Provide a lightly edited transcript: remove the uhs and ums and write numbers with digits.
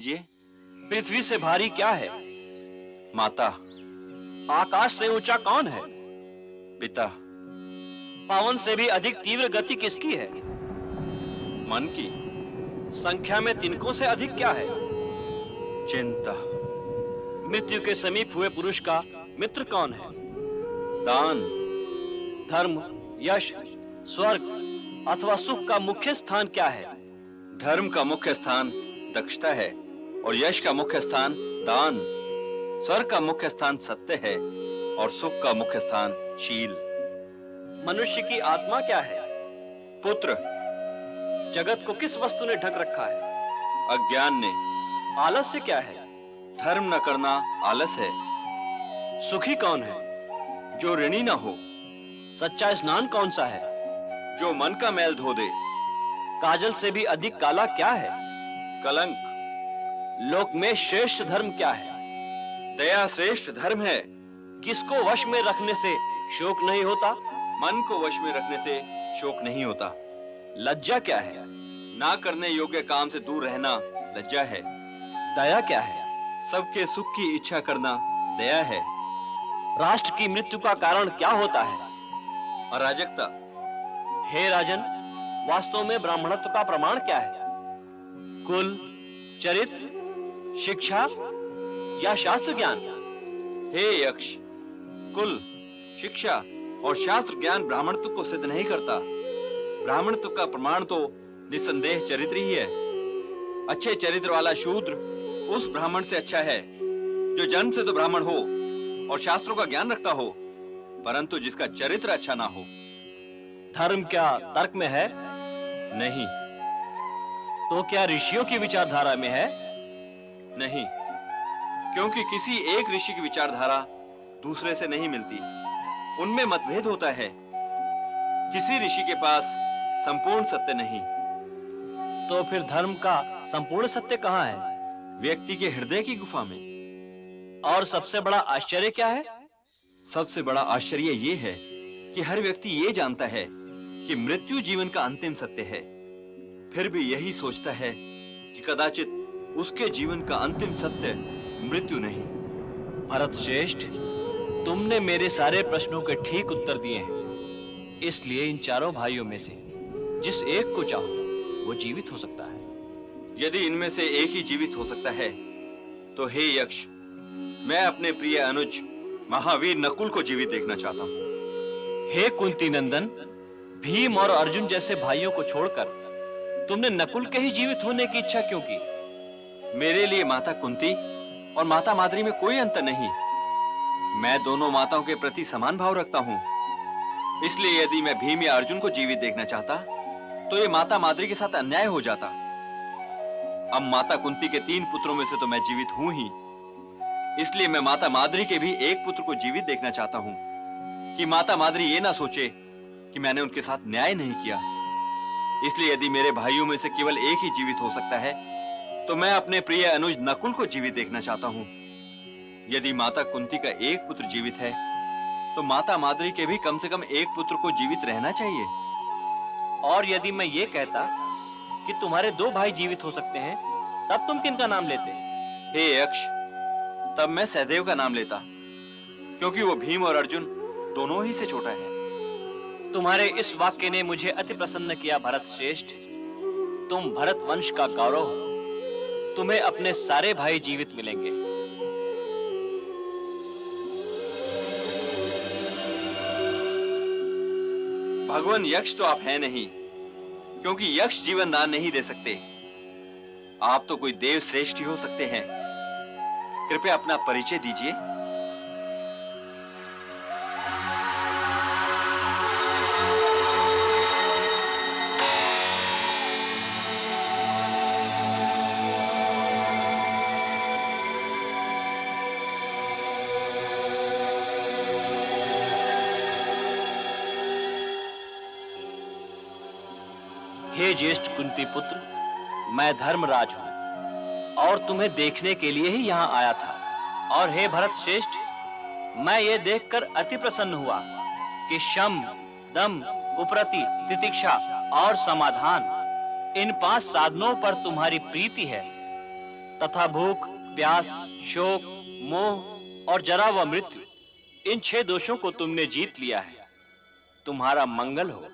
जी। पृथ्वी से भारी क्या है? माता। आकाश से ऊंचा कौन है? पिता। पवन से भी अधिक तीव्र गति किसकी है? मन की। संख्या में तिनकों से अधिक क्या है? चिंता। मृत्यु के समीप हुए पुरुष का मित्र कौन है? दान। धर्म, यश, स्वर्ग अथवा सुख का मुख्य स्थान क्या है? धर्म का मुख्य स्थान दक्षता है और यश का मुख्य स्थान दान। स्वर्ग का मुख्य स्थान सत्य है और सुख का मुख्य स्थान शील। मनुष्य की आत्मा क्या है? पुत्र। जगत को किस वस्तु ने ढक रखा है? अज्ञान ने। आलस्य क्या है? धर्म न करना आलस है। सुखी कौन है? जो ऋणी न हो। सच्चा स्नान कौन सा है? जो मन का मैल धो दे। काजल से भी अधिक काला क्या है? कलंक। लोक में श्रेष्ठ धर्म क्या है? दया श्रेष्ठ धर्म है। किसको वश में रखने से शोक नहीं होता? मन को वश में रखने से शोक नहीं होता। लज्जा क्या है? ना करने योग्य काम से दूर रहना लज्जा है। दया क्या है? सबके सुख की इच्छा करना दया है। राष्ट्र की मृत्यु का कारण क्या होता है? अराजकता। हे राजन, वास्तव में ब्राह्मणत्व का प्रमाण क्या है? कुल, चरित्र, शिक्षा या शास्त्र ज्ञान? हे यक्ष, कुल, शिक्षा और शास्त्र ज्ञान ब्राह्मणत्व को सिद्ध नहीं करता। ब्राह्मणत्व का प्रमाण तो निस्संदेह चरित्र ही है। अच्छे चरित्र वाला शूद्र उस ब्राह्मण से अच्छा है जो जन्म से तो ब्राह्मण हो और शास्त्रों का ज्ञान रखता हो, परंतु जिसका चरित्र अच्छा ना हो। धर्म क्या तर्क में है? नहीं। तो क्या ऋषियों की विचारधारा में है? नहीं, क्योंकि किसी एक ऋषि की विचारधारा दूसरे से नहीं मिलती, उनमें मतभेद होता है। किसी ऋषि के पास संपूर्ण सत्य नहीं। तो फिर धर्म का संपूर्ण सत्य कहाँ है? व्यक्ति के हृदय की गुफा में। और सबसे बड़ा आश्चर्य क्या है? सबसे बड़ा आश्चर्य ये है कि हर व्यक्ति ये जानता है कि मृत्यु जीवन का अंतिम सत्य है, फिर भी यही सोचता है कि कदाचित उसके जीवन का अंतिम सत्य मृत्यु नहीं। भरत श्रेष्ठ, तुमने मेरे सारे प्रश्नों के ठीक उत्तर दिए हैं। इसलिए इन चारों भाइयों में से जिस एक को चाहो वो जीवित हो सकता है। यदि इनमें से एक ही जीवित हो सकता है तो हे यक्ष, मैं अपने प्रिय अनुज महावीर नकुल को जीवित देखना चाहता हूँ। हे कुंती नंदन, भीम और अर्जुन जैसे भाइयों को छोड़कर तुमने नकुल के ही जीवित होने की इच्छा क्यों की? मेरे लिए माता कुंती और माता माद्री में कोई अंतर नहीं। मैं दोनों माताओं के प्रति समान भाव रखता हूँ। इसलिए यदि मैं भीम या अर्जुन को जीवित देखना चाहता तो ये माता माद्री के साथ अन्याय हो जाता। अब माता कुंती के 3 पुत्रों में से तो मैं जीवित हूं ही, इसलिए मैं माता माद्री के भी एक पुत्र को जीवित देखना चाहता हूं कि माता माद्री ये ना सोचे कि मैंने उनके साथ न्याय नहीं किया। इसलिए यदि मेरे भाइयों में से केवल एक ही जीवित हो सकता है तो मैं अपने प्रिय अनुज नकुल को जीवित देखना चाहता हूं। यदि माता कुंती का एक पुत्र जीवित है तो माता माद्री के भी कम से कम एक पुत्र को जीवित रहना चाहिए। और यदि मैं ये कहता कि तुम्हारे 2 भाई जीवित हो सकते हैं, तब तुम किनका नाम लेते? हे यक्ष, तब मैं सहदेव का नाम लेता, क्योंकि वो भीम और अर्जुन दोनों ही से छोटा है। तुम्हारे इस वाक्य ने मुझे अति प्रसन्न किया भरत श्रेष्ठ। तुम भरत वंश का गौरव हो। तुम्हें अपने सारे भाई जीवित मिलेंगे। भगवान यक्ष तो आप हैं नहीं, क्योंकि यक्ष जीवन दान नहीं दे सकते। आप तो कोई देव श्रेष्ठ ही हो सकते हैं। कृपया अपना परिचय दीजिए। हे ज्येष्ठ कुंती पुत्र, मैं धर्मराज हूं और तुम्हें देखने के लिए ही यहां आया था। और हे भरत श्रेष्ठ, मैं ये देखकर अति प्रसन्न हुआ कि शम, दम, उपरति, तितिक्षा और समाधान इन 5 साधनों पर तुम्हारी प्रीति है। तथा भूख, प्यास, शोक, मोह और जरा व मृत्यु, इन 6 दोषों को तुमने जीत लिया है। तुम्हारा मंगल हो।